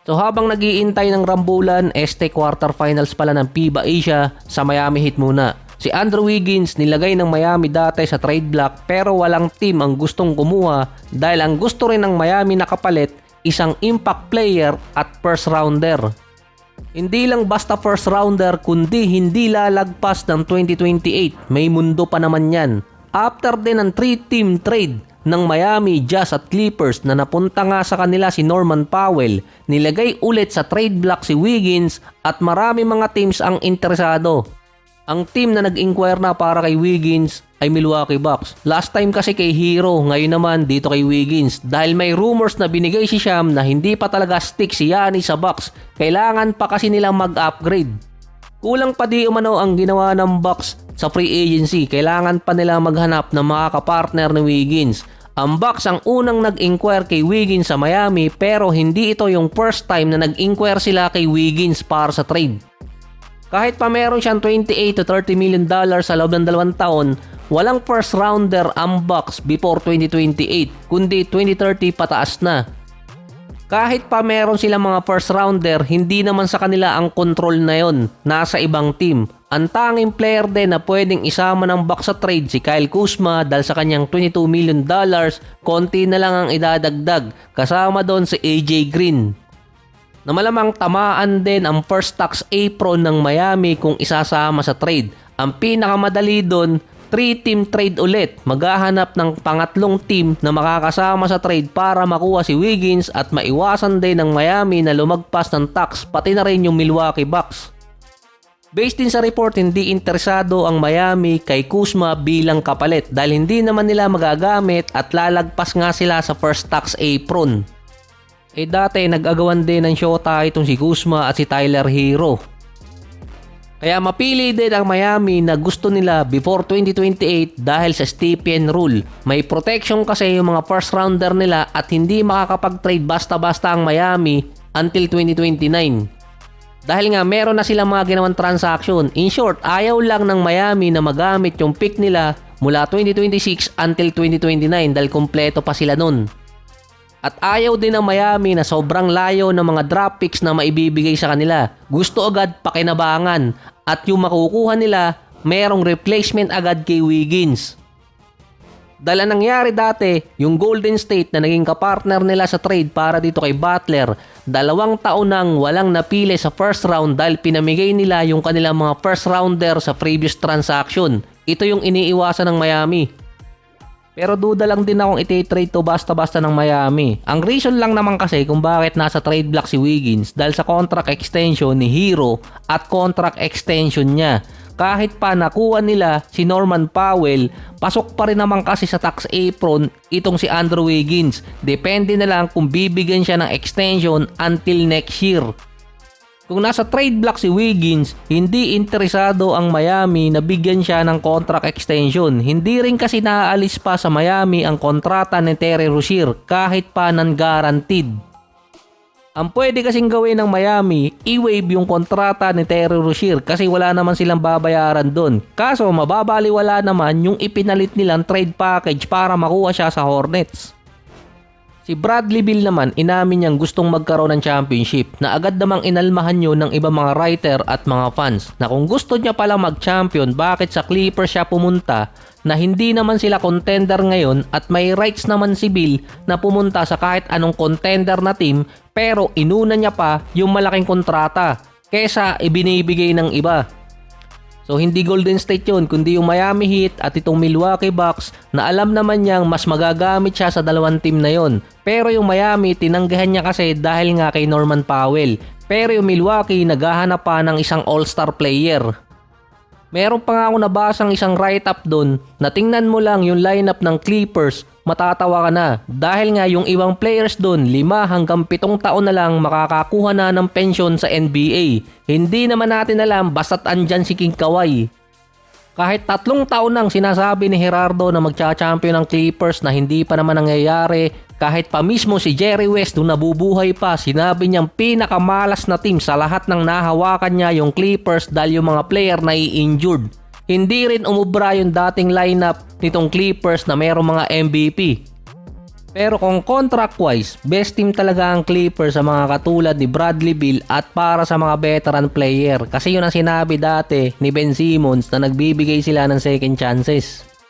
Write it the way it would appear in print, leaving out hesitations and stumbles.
So habang nag-iintay ng rambulan, quarterfinals pala ng FIBA Asia sa Miami Heat muna. Si Andrew Wiggins nilagay ng Miami dati sa trade block pero walang team ang gustong kumuha dahil ang gusto rin ng Miami na kapalit isang impact player at first rounder. Hindi lang basta first rounder kundi hindi lalagpas ng 2028. May mundo pa naman yan. After din ng 3-team trade ng Miami, Jazz at Clippers na napunta nga sa kanila si Norman Powell, nilagay ulit sa trade block si Wiggins at marami mga teams ang interesado. Ang team na nag-inquire na para kay Wiggins ay Milwaukee Bucks. Last time kasi kay Hero, ngayon naman dito kay Wiggins. Dahil may rumors na binigay si Sham na hindi pa talaga stick si Giannis sa Bucks. Kailangan pa kasi nilang mag-upgrade. Kulang pa di umano ang ginawa ng Bucks sa free agency. Kailangan pa nila maghanap ng makakapartner ni Wiggins. Ang Bucks ang unang nag-inquire kay Wiggins sa Miami pero hindi ito yung first time na nag-inquire sila kay Wiggins para sa trade. Kahit pa meron siyang $28 to $30 million sa loob ng 2 taon, walang first rounder ang Bucks before 2028 kundi 2030 pataas na. Kahit pa meron silang mga first rounder, hindi naman sa kanila ang control na yon, nasa ibang team. Ang tanging player din na pwedeng isama ng Bucks sa trade si Kyle Kuzma dahil sa kanyang $22 million, konti na lang ang idadagdag, kasama doon si AJ Green. Na malamang tamaan din ang first tax apron ng Miami kung isasama sa trade. Ang pinakamadali doon, 3-team trade ulit. Maghahanap ng pangatlong team na makakasama sa trade para makuha si Wiggins at maiwasan din ng Miami na lumagpas ng tax pati na rin yung Milwaukee Bucks. Based din sa report, hindi interesado ang Miami kay Kuzma bilang kapalit dahil hindi naman nila magagamit at lalagpas nga sila sa first tax apron. Dati nag-agawan din ng shota itong si Kuzma at si Tyler Hero. Kaya mapili din ang Miami na gusto nila before 2028 dahil sa stipend rule. May protection kasi yung mga first rounder nila at hindi makakapag-trade basta-basta ang Miami until 2029. Dahil nga meron na silang mga ginawang transaction. In short, ayaw lang ng Miami na magamit yung pick nila mula 2026 until 2029 dahil kompleto pa sila nun. At ayaw din ng Miami na sobrang layo ng mga draft picks na maibibigay sa kanila. Gusto agad pakinabangan at yung makukuha nila merong replacement agad kay Wiggins. Dahil ang nangyari dati, yung Golden State na naging kapartner nila sa trade para dito kay Butler, 2 taon nang walang napili sa first round dahil pinamigay nila yung kanilang mga first rounder sa previous transaction. Ito yung iniiwasan ng Miami. Pero duda lang din akong iti-trade to basta-basta ng Miami. Ang reason lang naman kasi kung bakit nasa trade block si Wiggins dahil sa contract extension ni Hero at contract extension niya. Kahit pa nakuha nila si Norman Powell, pasok pa rin naman kasi sa tax apron itong si Andrew Wiggins. Depende na lang kung bibigyan siya ng extension until next year. Kung nasa trade block si Wiggins, hindi interesado ang Miami na bigyan siya ng contract extension. Hindi rin kasi naaalis pa sa Miami ang kontrata ni Terry Rozier kahit pa non-guaranteed. Ang pwede kasing gawin ng Miami, i-waive yung kontrata ni Terry Rozier kasi wala naman silang babayaran doon. Kaso mababaliwala naman yung ipinalit nilang trade package para makuha siya sa Hornets. Si Bradley Beal naman inamin niyang gustong magkaroon ng championship na agad namang inalmahan yun ng ibang mga writer at mga fans na kung gusto niya palang mag-champion bakit sa Clippers siya pumunta na hindi naman sila contender ngayon at may rights naman si Beal na pumunta sa kahit anong contender na team pero inuna niya pa yung malaking kontrata kesa ibinibigay ng iba. So hindi Golden State yun, kundi yung Miami Heat at itong Milwaukee Bucks na alam naman niyang mas magagamit siya sa dalawang team na yon. Pero yung Miami, tinanggihan niya kasi dahil nga kay Norman Powell. Pero yung Milwaukee, naghahanap pa ng isang all-star player. Meron pa nga ako nabasang isang write-up doon na tingnan mo lang yung lineup ng Clippers, matatawa ka na. Dahil nga yung ibang players doon, 5 hanggang 7 taon na lang makakakuha na ng pensyon sa NBA. Hindi naman natin alam basta't andyan si King Kawhi. Kahit 3 taon nang sinasabi ni Gerardo na magcha-champion ng Clippers na hindi pa naman nangyayari, kahit pa mismo si Jerry West nung nabubuhay pa, sinabi niyang pinakamalas na team sa lahat ng nahawakan niya yung Clippers dahil yung mga player na i-injured. Hindi rin umubra yung dating lineup nitong Clippers na mayroong mga MVP. Pero kung contract-wise, best team talaga ang Clippers sa mga katulad ni Bradley Beal at para sa mga veteran player. Kasi yun ang sinabi dati ni Ben Simmons na nagbibigay sila ng second chances.